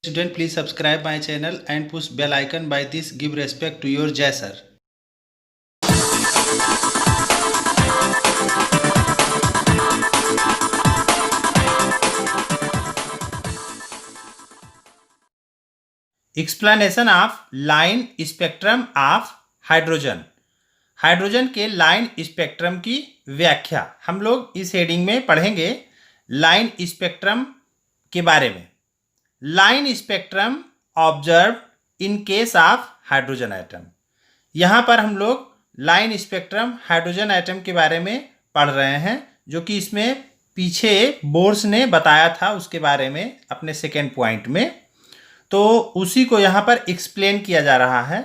Student, please subscribe my channel and push bell icon. By this, give respect to your Jai sir. Explanation of line spectrum of hydrogen. Hydrogen के line spectrum की व्याख्या हम लोग इस heading में पढ़ेंगे। Line spectrum के बारे में। Line spectrum observe in case of hydrogen atom. यहाँ पर हम लोग लाइन स्पेक्ट्रम हाइड्रोजन एटम के बारे में पढ़ रहे हैं, जो कि इसमें पीछे बोर्स ने बताया था उसके बारे में अपने सेकेंड पॉइंट में, तो उसी को यहाँ पर एक्सप्लेन किया जा रहा है।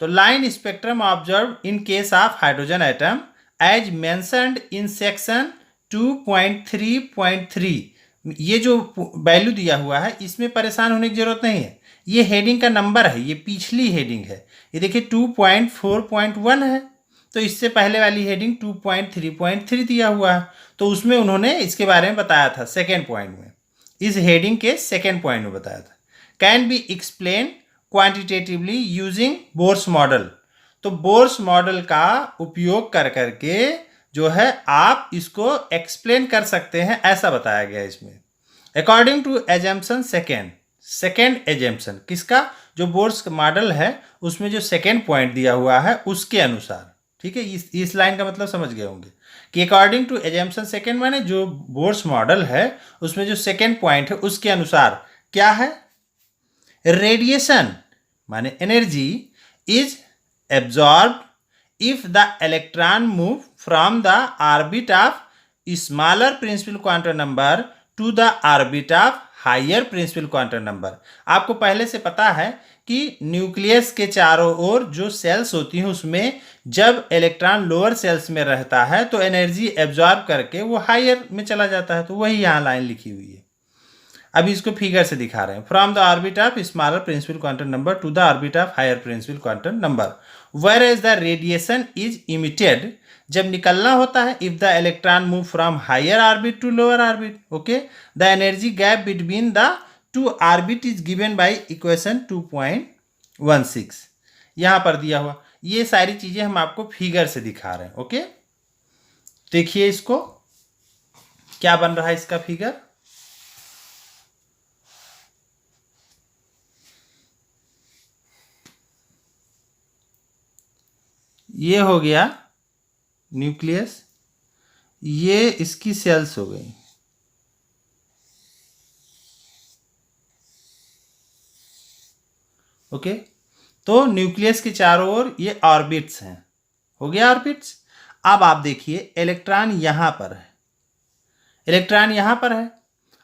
तो line spectrum observe in case of hydrogen atom as mentioned in section 2.3.3, ये जो वैल्यू दिया हुआ है इसमें परेशान होने की जरूरत नहीं है। ये हेडिंग का नंबर है, ये पिछली हेडिंग है। ये देखिए 2.4.1 है, तो इससे पहले वाली हेडिंग 2.3.3 दिया हुआ है, तो उसमें उन्होंने इसके बारे में बताया था सेकेंड पॉइंट में, इस हेडिंग के सेकेंड पॉइंट में बताया था। Can be explain quantitatively using Bohr's model. तो बोर्स मॉडल का उपयोग कर करके जो है आप इसको एक्सप्लेन कर सकते हैं, ऐसा बताया गया इसमें। According to assumption second assumption किसका, जो बोर्स मॉडल है उसमें जो सेकेंड पॉइंट दिया हुआ है उसके अनुसार। ठीक है, इस लाइन का मतलब समझ गए होंगे कि अकॉर्डिंग टू एजम्पशन सेकेंड माने जो बोर्स मॉडल है उसमें जो सेकेंड पॉइंट है उसके अनुसार क्या है, रेडिएशन माने energy is absorbed if the electron move from the orbit of smaller principal quantum number to the orbit of higher principal quantum number। आपको पहले से पता है कि न्यूक्लियस के चारों ओर जो सेल्स होती हैं उसमें जब इलेक्ट्रॉन लोअर सेल्स में रहता है तो एनर्जी एब्जॉर्ब करके वो हायर में चला जाता है, तो वही यहाँ लाइन लिखी हुई है। अभी इसको फिगर से दिखा रहे हैं। From the orbit of smaller principal quantum number to the orbit of higher principal quantum number, whereas the radiation is emitted, जब निकलना होता है if the electron move from higher orbit to lower orbit, okay, the energy gap between the two orbit is given by equation 2.16। यहाँ पर दिया हुआ ये सारी चीजें हम आपको फिगर से दिखा रहे हैं। ओके, देखिए इसको क्या बन रहा है इसका फिगर। ये हो गया न्यूक्लियस, ये इसकी सेल्स हो गई। ओके, तो न्यूक्लियस के चारों ओर ये ऑर्बिट्स हैं, हो गया ऑर्बिट्स। अब आप देखिए इलेक्ट्रॉन यहाँ पर है, इलेक्ट्रॉन यहाँ पर है।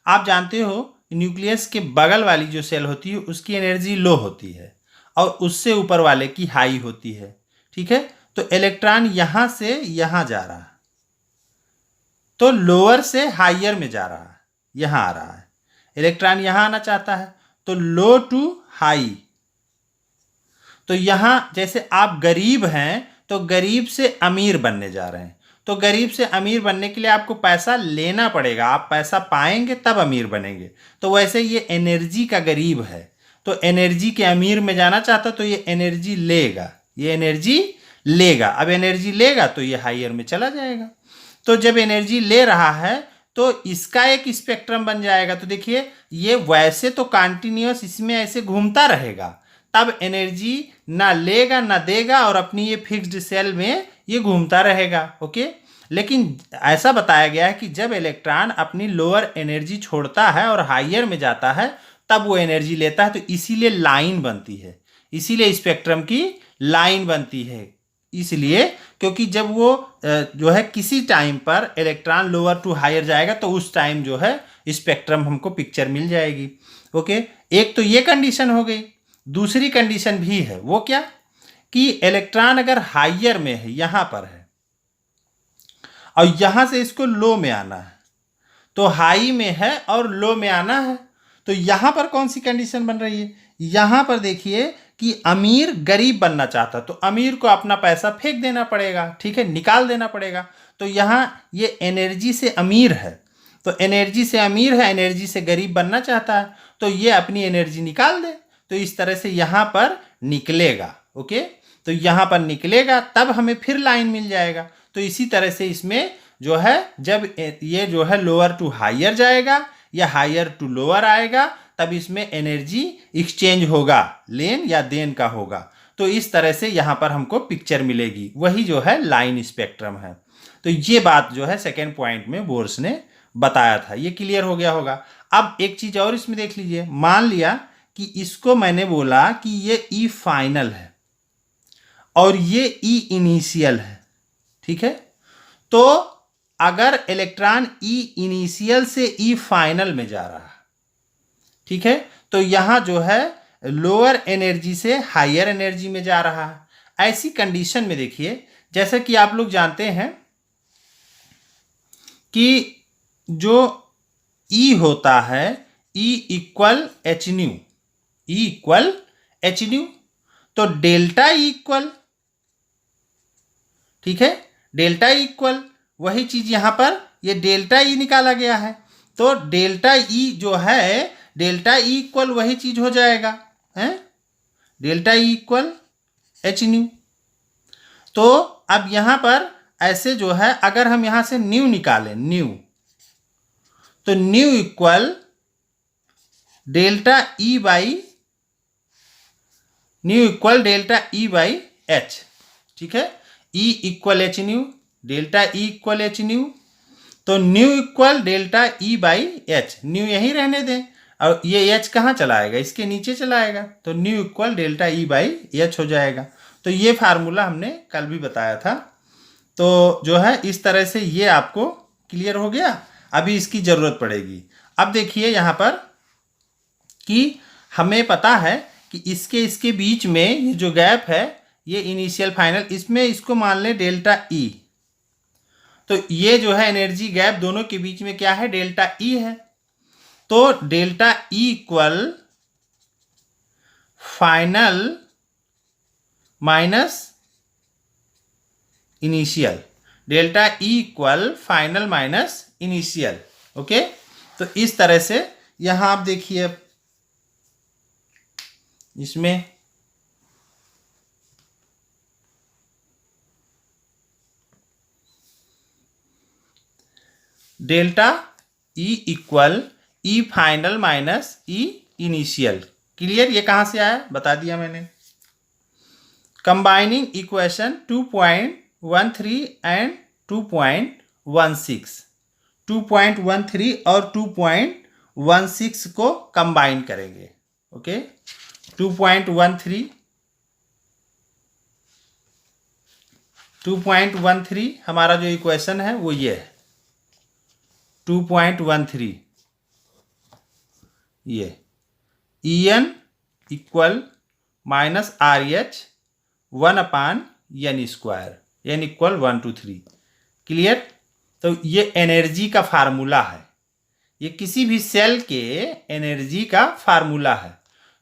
आप जानते हो न्यूक्लियस के बगल वाली जो सेल होती है उसकी एनर्जी लो होती है और उससे ऊपर वाले की हाई होती है। ठीक है, तो इलेक्ट्रॉन यहां से यहां जा रहा है, तो लोअर से हायर में जा रहा है, यहां आ रहा है। इलेक्ट्रॉन यहां आना चाहता है तो लो टू हाई। तो यहां जैसे आप गरीब हैं तो गरीब से अमीर बनने जा रहे हैं, तो गरीब से अमीर बनने के लिए आपको पैसा लेना पड़ेगा, आप पैसा पाएंगे तब अमीर बनेंगे। तो वैसे ये एनर्जी का गरीब है, तो एनर्जी के अमीर में जाना चाहता तो ये एनर्जी लेगा, ये एनर्जी लेगा। अब एनर्जी लेगा तो ये हायर में चला जाएगा। तो जब एनर्जी ले रहा है तो इसका एक स्पेक्ट्रम बन जाएगा। तो देखिए ये वैसे तो कंटिन्यूअस इसमें ऐसे घूमता रहेगा, तब एनर्जी ना लेगा ना देगा और अपनी ये फिक्स्ड सेल में ये घूमता रहेगा। ओके, लेकिन ऐसा बताया गया है कि जब इलेक्ट्रॉन अपनी लोअर एनर्जी छोड़ता है और हायर में जाता है तब वो एनर्जी लेता है, तो इसीलिए लाइन बनती है, इसीलिए स्पेक्ट्रम की लाइन बनती है। इसलिए क्योंकि जब वो जो है किसी टाइम पर इलेक्ट्रॉन लोअर टू हायर जाएगा तो उस टाइम जो है स्पेक्ट्रम हमको पिक्चर मिल जाएगी। ओके, एक तो ये कंडीशन हो गई। दूसरी कंडीशन भी है, वो क्या कि इलेक्ट्रॉन अगर हायर में है, यहां पर है और यहां से इसको लो में आना है, तो हाई में है और लो में आना है, तो यहां पर कौन सी कंडीशन बन रही है, यहां पर देखिए कि अमीर गरीब बनना चाहता तो अमीर को अपना पैसा फेंक देना पड़ेगा, ठीक है, निकाल देना पड़ेगा। तो यहाँ ये एनर्जी से अमीर है, तो एनर्जी से अमीर है, एनर्जी से गरीब बनना चाहता है, तो ये अपनी एनर्जी निकाल दे। तो इस तरह से यहाँ पर निकलेगा। ओके, तो यहाँ पर निकलेगा तब हमें फिर लाइन मिल जाएगा। तो इसी तरह से इसमें जो है जब ये जो है लोअर टू हायर जाएगा या हायर टू लोअर आएगा तब इसमें एनर्जी एक्सचेंज होगा, लेन या देन का होगा। तो इस तरह से यहाँ पर हमको पिक्चर मिलेगी, वही जो है लाइन स्पेक्ट्रम है। तो ये बात जो है सेकेंड पॉइंट में बोर्स ने बताया था, ये क्लियर हो गया होगा। अब एक चीज और इसमें देख लीजिए, मान लिया कि इसको मैंने बोला कि ये ई फाइनल है और ये ई इनिशियल है, ठीक है। तो अगर इलेक्ट्रॉन ई इनिशियल से ई फाइनल में जा रहा है, ठीक है, तो यहां जो है लोअर एनर्जी से हायर एनर्जी में जा रहा है। ऐसी कंडीशन में देखिए, जैसे कि आप लोग जानते हैं कि जो ई होता है ई इक्वल एच न्यू, ई इक्वल एच न्यू, तो डेल्टा ई इक्वल, ठीक है, डेल्टा ई इक्वल वही चीज यहां पर ये डेल्टा ई निकाला गया है। तो डेल्टा ई जो है डेल्टा ई इक्वल वही चीज हो जाएगा, है delta E equal H nu. तो अब यहां पर ऐसे जो है अगर हम यहां से न्यू निकालें, न्यू, तो nu equal delta E by nu equal delta E by H, ठीक है, E equal H nu, delta E equal H nu, तो nu equal delta E by H, nu यहीं रहने दें और ये एच कहाँ चलाएगा, इसके नीचे चलाएगा, तो nu equal delta E by H हो जाएगा। तो ये फार्मूला हमने कल भी बताया था। तो जो है इस तरह से ये आपको क्लियर हो गया। अभी इसकी ज़रूरत पड़ेगी। अब देखिए यहाँ पर कि हमें पता है कि इसके बीच में ये जो गैप है ये इनिशियल फाइनल, इसमें इसको मान लें डेल्टा ई। तो ये जो है एनर्जी गैप दोनों के बीच में क्या है, डेल्टा ई है। तो delta E equal final minus initial, delta E equal final minus initial. Okay, तो इस तरह से यहां आप देखिए इसमें delta E equal E final minus E initial. Clear, ये कहां से आया बता दिया मैंने। कंबाइनिंग इक्वेशन 2.13 एंड 2.16, 2.13 और 2.16 को कंबाइन करेंगे। ओके, 2.13 हमारा जो इक्वेशन है वो ये है 2.13, ये En equal minus RH 1/n square, n equal 1 to 3। Clear, तो ये एनर्जी का फार्मूला है, ये किसी भी सेल के एनर्जी का फार्मूला है।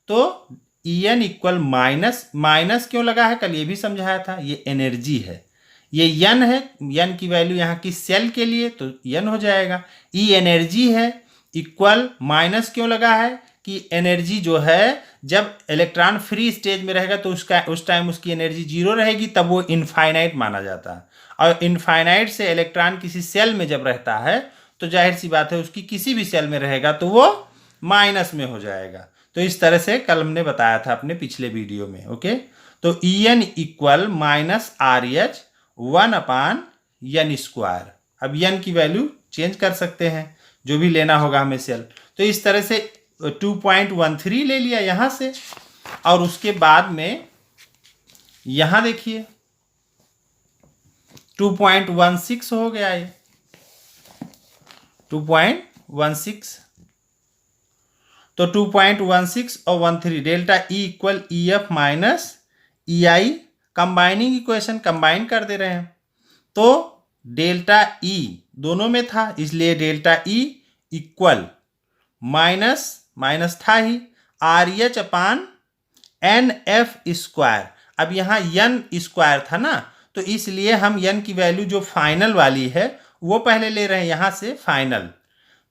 तो En इक्वल माइनस क्यों लगा है, कल ये भी समझाया था, ये एनर्जी है, ये n है, n की वैल्यू यहाँ की सेल के लिए तो n हो जाएगा। E एनर्जी है, इक्वल माइनस क्यों लगा है कि एनर्जी जो है जब इलेक्ट्रॉन फ्री स्टेज में रहेगा तो उस टाइम उसकी एनर्जी जीरो रहेगी, तब वो इनफाइनाइट माना जाता है। और इनफाइनाइट से इलेक्ट्रॉन किसी सेल में जब रहता है तो जाहिर सी बात है उसकी किसी भी सेल में रहेगा तो वो माइनस में हो जाएगा। तो इस तरह से कल हमने बताया था अपने पिछले वीडियो में। ओके, तो En equal minus RH 1/n square. अब n की वैल्यू चेंज कर सकते हैं, जो भी लेना होगा हमें सेल। तो इस तरह से 2.13 ले लिया यहां से, और उसके बाद में यहां देखिए 2.16 हो गया, ये 2.16। तो 2.16 और 13 delta E equal EF minus EI, combining equation combine कर दे रहे हैं। तो डेल्टा ई दोनों में था इसलिए डेल्टा ई इक्वल माइनस था ही RH/NF स्क्वायर। अब यहाँ n स्क्वायर था ना, तो इसलिए हम n की वैल्यू जो फाइनल वाली है वो पहले ले रहे हैं यहाँ से फाइनल।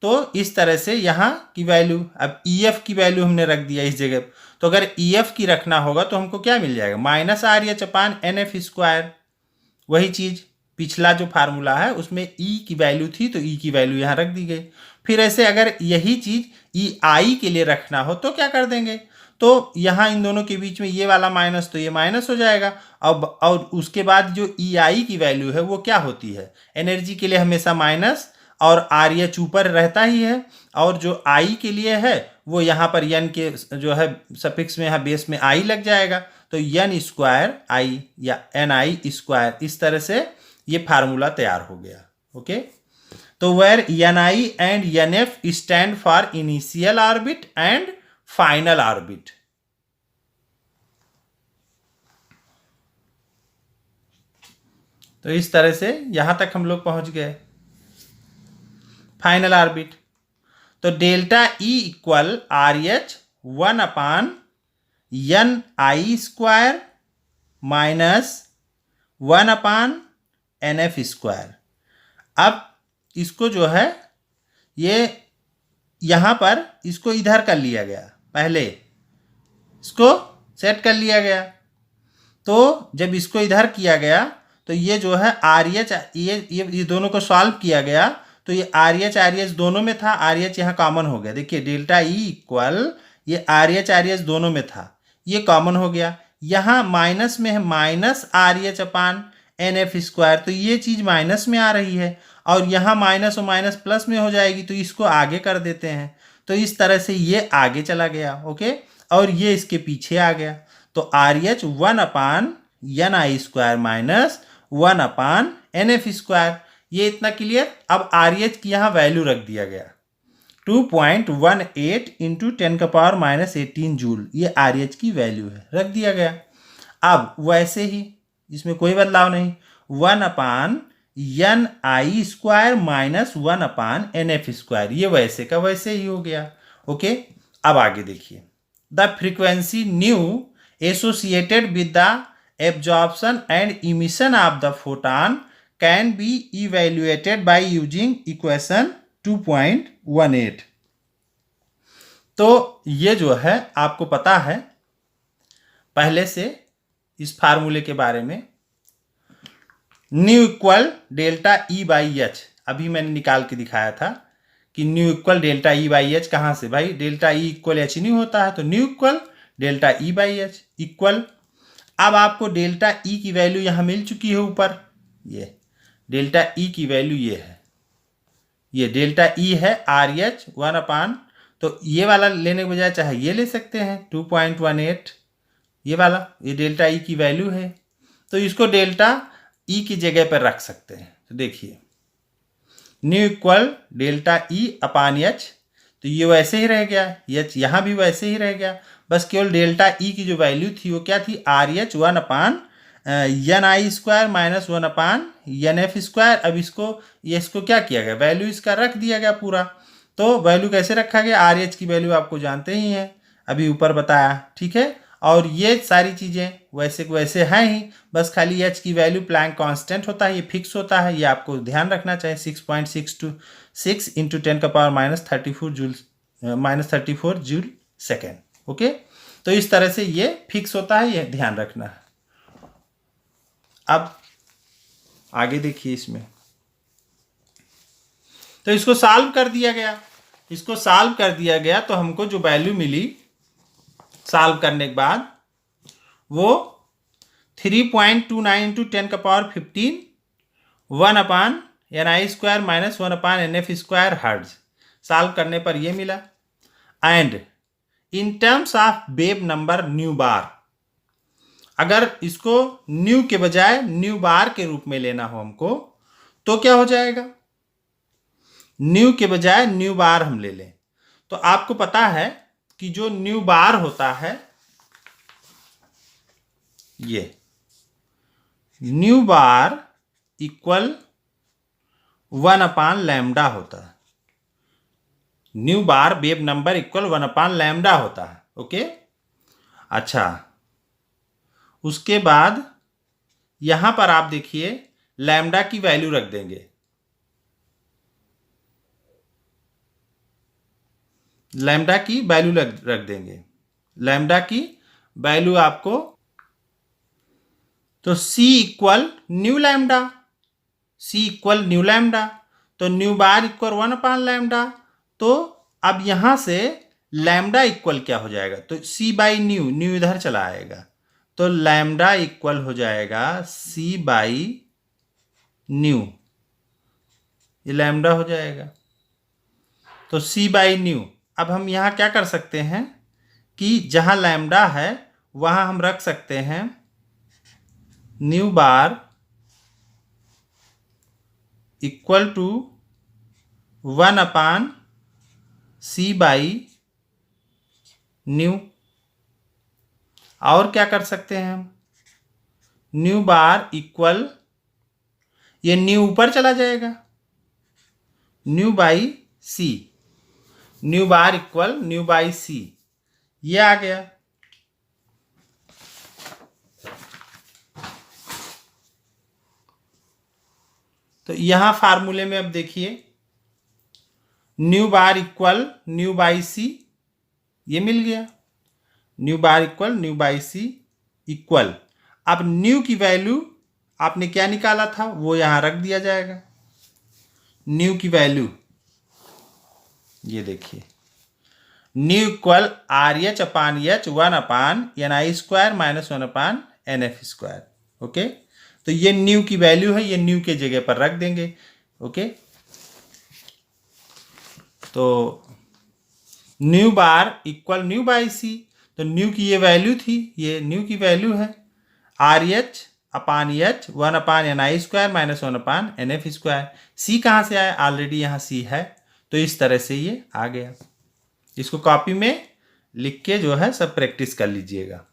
तो इस तरह से यहाँ की वैल्यू, अब EF की वैल्यू हमने रख दिया इस जगह। तो अगर EF की रखना होगा तो हमको क्या मिल जाएगा, -RH/NF²। वही चीज़ पिछला जो फार्मूला है उसमें E की वैल्यू थी तो E की वैल्यू यहाँ रख दी गई। फिर ऐसे अगर यही चीज़ EI के लिए रखना हो तो क्या कर देंगे, तो यहाँ इन दोनों के बीच में ये वाला माइनस तो ये माइनस हो जाएगा। अब और उसके बाद जो EI की वैल्यू है वो क्या होती है, एनर्जी के लिए हमेशा माइनस, और RH ऊपर रहता ही है, और जो I के लिए है वो यहाँ पर N के जो है सफिक्स में यहाँ बेस में I लग जाएगा, तो N²I या NI², इस तरह से ये फार्मूला तैयार हो गया। ओके, तो where NI and NF stand for initial orbit and final orbit. तो इस तरह से यहां तक हम लोग पहुंच गए फाइनल ऑर्बिट। तो delta E equal RH 1/NI² minus 1/NF²। अब इसको जो है ये यहाँ पर इसको इधर कर लिया गया, पहले इसको सेट कर लिया गया। तो जब इसको इधर किया गया तो ये जो है RH, ये दोनों को सॉल्व किया गया तो ये RH दोनों में था, RH यहाँ कॉमन हो गया। देखिए डेल्टा E इक्वल ये RH दोनों में था, ये कॉमन हो गया। यहाँ माइनस में है -RH/NF², तो ये चीज़ माइनस में आ रही है, और यहाँ माइनस और माइनस प्लस में हो जाएगी, तो इसको आगे कर देते हैं। तो इस तरह से ये आगे चला गया। ओके, और ये इसके पीछे आ गया, तो RH 1/NI² माइनस 1/NF²। ये इतना क्लियर। अब RH की यहाँ वैल्यू रख दिया गया 2.18 इंटू 10⁻−18 जूल, ये RH की वैल्यू है, रख दिया गया। अब वैसे ही इसमें कोई बदलाव नहीं, 1/NI² माइनस 1/NF², ये वैसे का वैसे ही हो गया। ओके, अब आगे देखिए, the frequency new associated with the absorption and emission of the photon can be evaluated by using equation 2.18। तो ये जो है आपको पता है पहले से इस फार्मूले के बारे में, न्यू इक्वल डेल्टा E/H, अभी मैंने निकाल के दिखाया था कि न्यू इक्वल डेल्टा E/H कहाँ से, भाई delta E equal H new होता है, तो nu equal delta E/H equal. अब आपको डेल्टा E की वैल्यू यहाँ मिल चुकी है ऊपर, ये डेल्टा E की वैल्यू ये है, ये डेल्टा E है RH 1/, तो ये वाला लेने के बजाय चाहे ये ले सकते हैं 2.18, ये वाला, ये डेल्टा E की वैल्यू है, तो इसको डेल्टा E की जगह पर रख सकते हैं। तो देखिए न्यू इक्वल डेल्टा E/H, तो ये वैसे ही रह गया, H यहाँ भी वैसे ही रह गया, बस केवल डेल्टा E की जो वैल्यू थी वो क्या थी, RH 1/NI² माइनस 1/NF²। अब इसको क्या किया गया, वैल्यू इसका रख दिया गया पूरा। तो वैल्यू कैसे रखा गया, RH की वैल्यू आपको जानते ही हैं, अभी ऊपर बताया, ठीक है। और ये सारी चीज़ें वैसे को वैसे हैं ही, बस खाली H की वैल्यू प्लैंक कांस्टेंट होता है, ये फिक्स होता है, ये आपको ध्यान रखना चाहिए। 6.626 इंटू 10⁻34 जूल सेकेंड। ओके, तो इस तरह से ये फिक्स होता है, ये ध्यान रखना है। अब आगे देखिए इसमें, तो इसको सॉल्व कर दिया गया, तो हमको जो वैल्यू मिली सॉल्व करने के बाद वो 3.29 into 10⁻15 1/NI² minus 1/NF² hertz. Solve करने पर ये मिला। And in terms of wave number nu bar, अगर इसको न्यू के बजाय न्यू बार के रूप में लेना हो हमको, तो क्या हो जाएगा, न्यू के बजाय न्यू बार हम ले लें, तो आपको पता है कि जो न्यू बार होता है, ये न्यू बार इक्वल 1/λ होता है। न्यू बार वेव नंबर इक्वल 1/λ होता है। ओके, अच्छा, उसके बाद यहां पर आप देखिए लैम्डा की वैल्यू रख देंगे, लैम्डा की वैल्यू रख देंगे, लैम्डा की वैल्यू आपको, तो C equal new lambda, C equal new lambda, तो न्यू बार इक्वल 1/लैम्डा। तो अब यहां से लैम्डा इक्वल क्या हो जाएगा, तो C बाई न्यू, न्यू इधर चला आएगा, तो लैम्डा इक्वल हो जाएगा C बाई न्यू, ये लैम्डा हो जाएगा, तो C बाई न्यू। अब हम यहाँ क्या कर सकते हैं कि जहाँ लैम्डा है वहाँ हम रख सकते हैं nu bar equal to 1/C by nu. और क्या कर सकते हैं हम, न्यू बार इक्वल, ये न्यू ऊपर चला जाएगा, nu by C, nu bar equal nu by C, ये आ गया। तो यहां फार्मूले में अब देखिए nu bar equal nu by C, ये मिल गया, nu bar equal nu by C equal, अब न्यू की वैल्यू आपने क्या निकाला था वो यहां रख दिया जाएगा, न्यू की वैल्यू ये देखिए, new equal RH/H 1/Ni² minus 1/NF²। Okay, तो ये न्यू की वैल्यू है, ये न्यू के जगह पर रख देंगे। ओके, तो nu bar equal nu by C, तो न्यू की ये वैल्यू थी, ये न्यू की वैल्यू है RH/H 1/Ni² माइनस 1/NF²। सी कहाँ से आया, ऑलरेडी यहाँ सी है, तो इस तरह से ये आ गया। इसको कॉपी में लिख के जो है सब प्रैक्टिस कर लीजिएगा।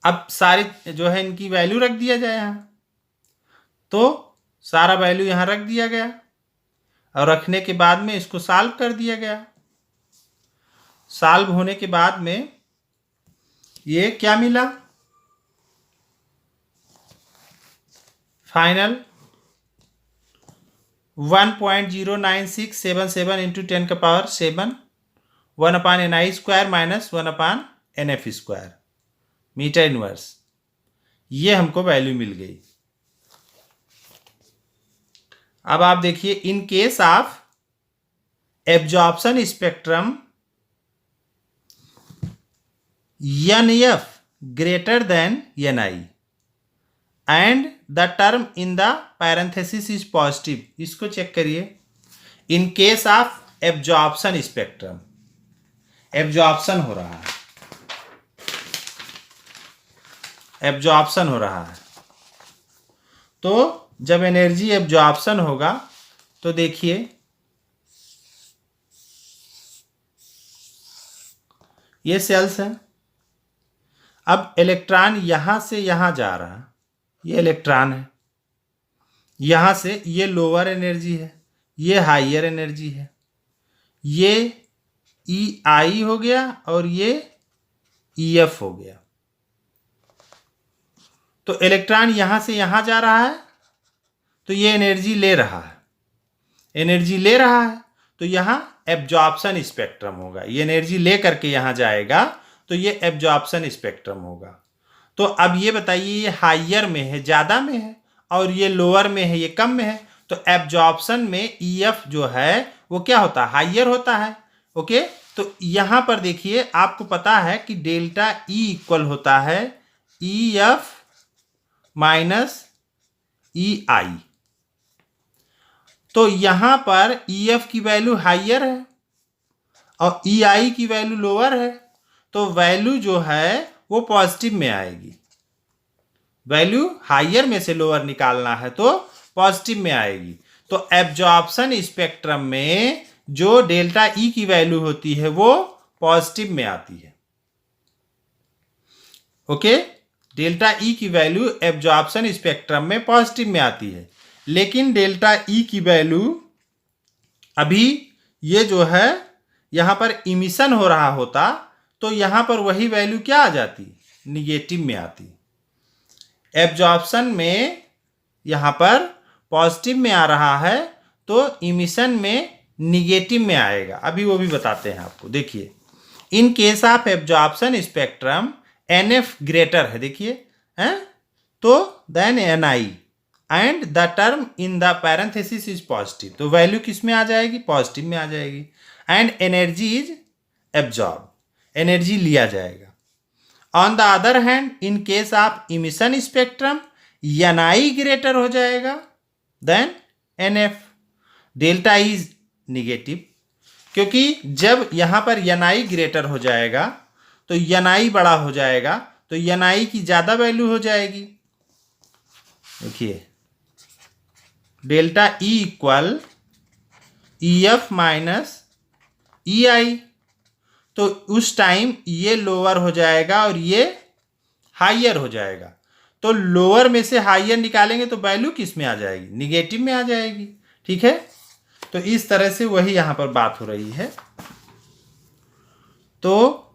अब सारी जो है इनकी वैल्यू रख दिया जाए यहाँ, तो सारा वैल्यू यहाँ रख दिया गया और रखने के बाद में इसको सॉल्व कर दिया गया। सॉल्व होने के बाद में ये क्या मिला, final 1.09677 into 10⁻7 1/Ni² minus 1/NF² metre inverse, ये हमको वैल्यू मिल गई। अब आप देखिए in case of absorption spectrum NF greater than Ni and the term in the parenthesis is positive, इसको चेक करिए। In case of absorption spectrum, absorption हो रहा है, एब्जॉर्प्शन हो रहा है, तो जब एनर्जी एब्जॉर्प्शन होगा तो देखिए ये सेल्स हैं, अब इलेक्ट्रॉन यहां से यहां जा रहा है, ये इलेक्ट्रॉन है, यहां से ये लोअर एनर्जी है, ये हाइयर एनर्जी है, ये EI हो गया और ये EF हो गया। तो इलेक्ट्रॉन यहां से यहां जा रहा है तो ये एनर्जी ले रहा है, एनर्जी ले रहा है, तो यहां एब्जॉर्प्शन स्पेक्ट्रम होगा, ये एनर्जी ले करके यहां जाएगा तो ये एब्जॉर्प्शन स्पेक्ट्रम होगा। तो अब ये बताइए ये हाइयर में है, ज़्यादा में है, और ये लोअर में है, ये कम में है, तो एब्जॉर्प्शन में EF जो है वो क्या होता है, हाइयर होता है। ओके, तो यहाँ पर देखिए आपको पता है कि डेल्टा E इक्वल होता है EF माइनस EI, तो यहाँ पर EF की वैल्यू हाइयर है और EI की वैल्यू लोअर है, तो वैल्यू जो है वो पॉजिटिव में आएगी। वैल्यू हाइयर में से लोअर निकालना है तो पॉजिटिव में आएगी। तो एब्जॉर्प्शन स्पेक्ट्रम में जो डेल्टा E की वैल्यू होती है वो पॉजिटिव में आती है। ओके, डेल्टा E की वैल्यू एब्जॉर्प्शन स्पेक्ट्रम में पॉजिटिव में आती है, लेकिन डेल्टा E की वैल्यू अभी ये जो है यहाँ पर इमिशन हो रहा होता तो यहाँ पर वही वैल्यू क्या आ जाती, निगेटिव में आती। एब्जॉर्प्शन में यहाँ पर पॉजिटिव में आ रहा है तो इमिशन में निगेटिव में आएगा। अभी वो भी बताते हैं आपको। देखिए, in case of absorption spectrum NF greater है, देखिए हैं, तो than NI and the term in the parenthesis is positive, तो वैल्यू किस में आ जाएगी? पॉजिटिव में आ जाएगी। And energy is absorb, energy लिया जाएगा। On the other hand, in case of emission spectrum NI greater हो जाएगा than NF, delta is negative, क्योंकि जब यहाँ पर NI ग्रेटर हो जाएगा तो NI बड़ा हो जाएगा, तो NI की ज़्यादा वैल्यू हो जाएगी। देखिए, delta E equal EF minus EI, तो उस टाइम ये लोअर हो जाएगा और ये हायर हो जाएगा। तो लोअर में से हायर निकालेंगे तो वैल्यू किस में आ जाएगी? निगेटिव में आ जाएगी। ठीक है, तो इस तरह से वही यहां पर बात हो रही है। तो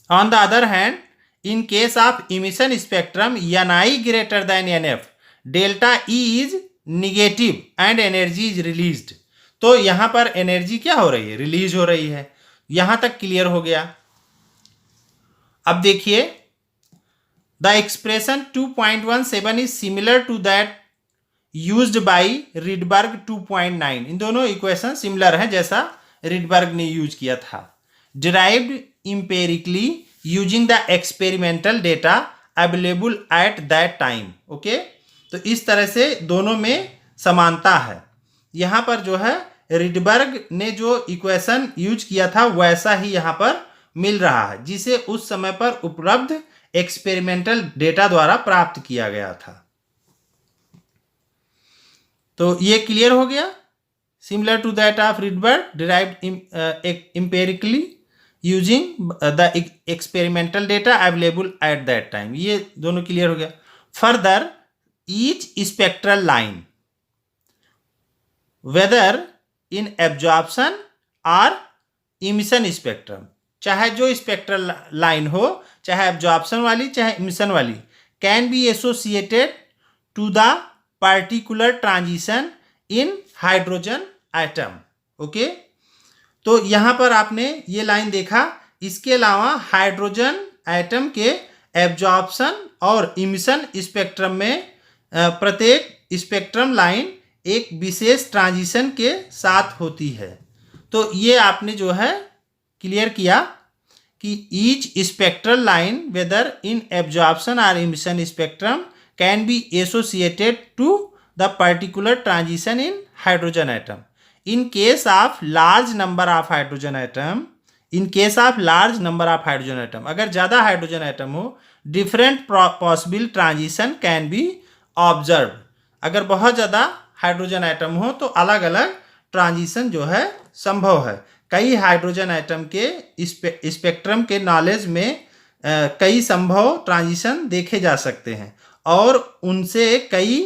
on the other hand, in case of emission spectrum NI greater than NF, delta E is negative and energy is released, तो यहां पर एनर्जी क्या हो रही है? रिलीज हो रही है। यहां तक क्लियर हो गया। अब देखिए, the expression 2.17 is similar to that used by Rydberg 2.9, इन दोनों इक्वेशन सिमिलर हैं जैसा रिडबर्ग ने यूज किया था। Derived empirically using the experimental data available at that time. Okay, तो इस तरह से दोनों में समानता है। यहाँ पर जो है रिडबर्ग ने जो इक्वेशन यूज किया था वैसा ही यहाँ पर मिल रहा है, जिसे उस समय पर उपलब्ध एक्सपेरिमेंटल डेटा द्वारा प्राप्त किया गया था। तो ये क्लियर हो गया। Similar to that of Rydberg, derived empirically using the experimental data available at that time, ये दोनों क्लियर हो गया। Further, each spectral line whether in absorption और इमिशन स्पेक्ट्रम, चाहे जो स्पेक्ट्रल लाइन हो, चाहे एब्जॉर्प्शन वाली चाहे इमिशन वाली, can be associated to the particular transition in hydrogen atom. Okay, तो यहाँ पर आपने ये लाइन देखा। इसके अलावा हाइड्रोजन एटम के एब्जॉर्प्शन और इमिशन स्पेक्ट्रम में प्रत्येक स्पेक्ट्रम लाइन एक विशेष ट्रांजिशन के साथ होती है। तो ये आपने जो है क्लियर किया कि each spectral line whether in absorption और emission spectrum can be associated to the particular transition in hydrogen atom. In case of large number of hydrogen atom, in case of large number of hydrogen atom, अगर ज़्यादा hydrogen atom हो, different possible transition can be observe. अगर बहुत ज़्यादा hydrogen atom हो तो अलग अलग ट्रांजिशन जो है संभव है। कई हाइड्रोजन एटम के स्पेक्ट्रम के नॉलेज में कई संभव ट्रांजिशन देखे जा सकते हैं और उनसे कई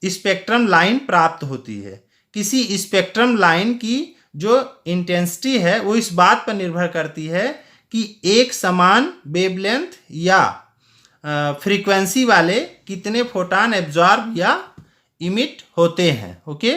स्पेक्ट्रम लाइन प्राप्त होती है। किसी स्पेक्ट्रम लाइन की जो इंटेंसिटी है वो इस बात पर निर्भर करती है कि एक समान वेवलेंथ या फ्रीक्वेंसी वाले कितने फोटॉन एब्जॉर्ब या इमिट होते हैं। ओके,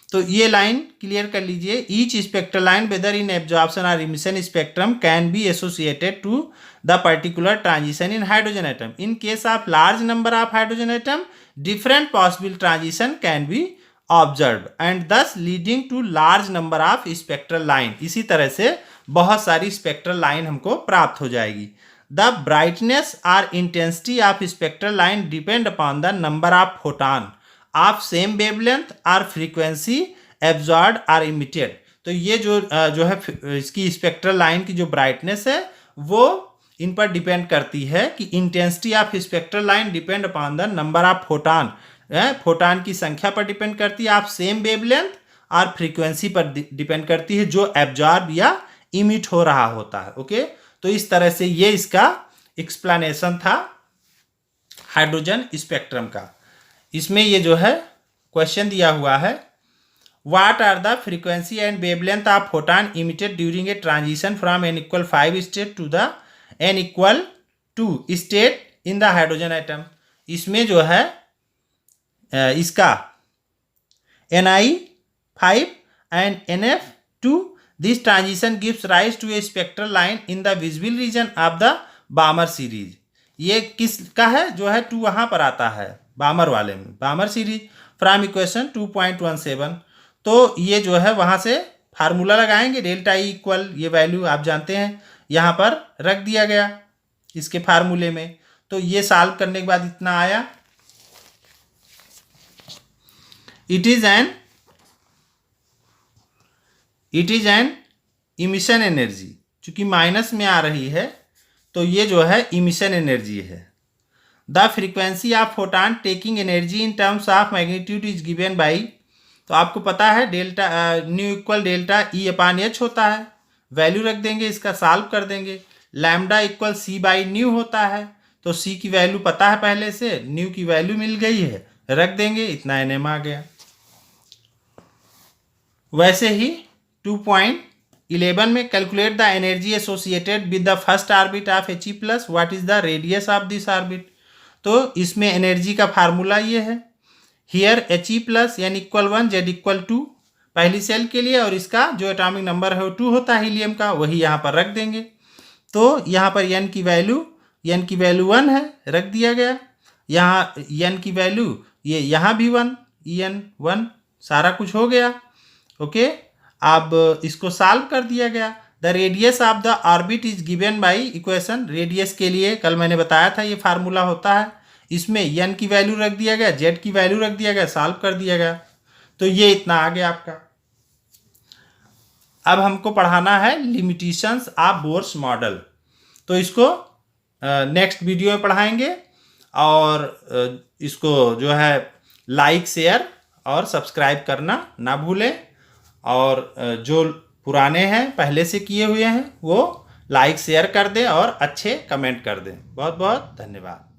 तो ये लाइन क्लियर कर लीजिए। Each spectral line whether in absorption और emission spectrum can be associated to the particular transition in hydrogen atom. In case of large number of hydrogen atom, different possible transition can be observe and this leading to large number of spectral line. इसी तरह से बहुत सारी spectral line हमको प्राप्त हो जाएगी। The brightness और intensity of spectral line depend upon the number of photon of same wavelength और फ्रीक्वेंसी एब्जॉर्ब्ड और इमिटेड। तो ये जो है इसकी स्पेक्ट्रल लाइन की जो ब्राइटनेस है वो इन पर डिपेंड करती है कि intensity of spectral line depend upon the number of photon, photon की संख्या पर डिपेंड करती है, ऑफ सेम वेवलेंथ और फ्रीक्वेंसी पर डिपेंड करती है जो एब्जॉर्ब या इमिट हो रहा होता है। ओके, तो इस तरह से ये इसका एक्सप्लेनेशन था हाइड्रोजन स्पेक्ट्रम का। इसमें ये जो है क्वेश्चन दिया हुआ है, what are the frequency and wavelength of photon emitted during a transition from n = 5 state to the n = 2 state in the hydrogen atom. इसमें जो है इसका Ni5 and NF2, this transition gives rise to a spectral line in the visible region of the Balmer series. ये किसका है, जो है 2 वहाँ पर आता है बामर वाले में, बामर सीरीज फ्रॉम इक्वेशन 2.17। तो ये जो है वहाँ से फार्मूला लगाएंगे, डेल्टा ई इक्वल, ये वैल्यू आप जानते हैं, यहाँ पर रख दिया गया इसके फार्मूले में। तो ये सॉल्व करने के बाद इतना आया, it is an emission energy, चूंकि माइनस में आ रही है तो ये जो है इमिशन एनर्जी है। The frequency of photon taking energy in terms of magnitude is given by, तो आपको पता है delta nu equal delta E upon H होता है, वैल्यू रख देंगे, इसका सॉल्व कर देंगे। Lambda equal C by nu होता है, तो सी की वैल्यू पता है पहले से, न्यू की वैल्यू मिल गई है, रख देंगे, इतना एनएम आ गया। वैसे ही 2.11 में calculate the energy associated with the first orbit of He plus, what is the radius of this orbit. तो इसमें एनर्जी का फार्मूला ये है, here He plus n equal 1 Z equal 2 पहली सेल के लिए, और इसका जो एटॉमिक नंबर है वो 2 होता है हीलियम का, वही यहाँ पर रख देंगे। तो यहाँ पर n की वैल्यू 1 है, रख दिया गया। यहाँ n की वैल्यू ये यहाँ भी 1, En 1, सारा कुछ हो गया। ओके, अब इसको सॉल्व कर दिया गया। The radius of the orbit is given by equation, radius के लिए कल मैंने बताया था ये फार्मूला होता है, इसमें n की वैल्यू रख दिया गया, z की वैल्यू रख दिया गया, सॉल्व कर दिया गया। तो ये इतना आ गया आपका। अब हमको पढ़ाना है लिमिटेशंस ऑफ बोर्स मॉडल, तो इसको नेक्स्ट वीडियो में पढ़ाएंगे, और इसको जो है लाइक शेयर और सब्सक्राइब करना ना भूलें, और जो पुराने हैं पहले से किए हुए हैं वो लाइक शेयर कर दें और अच्छे कमेंट कर दें। बहुत बहुत धन्यवाद।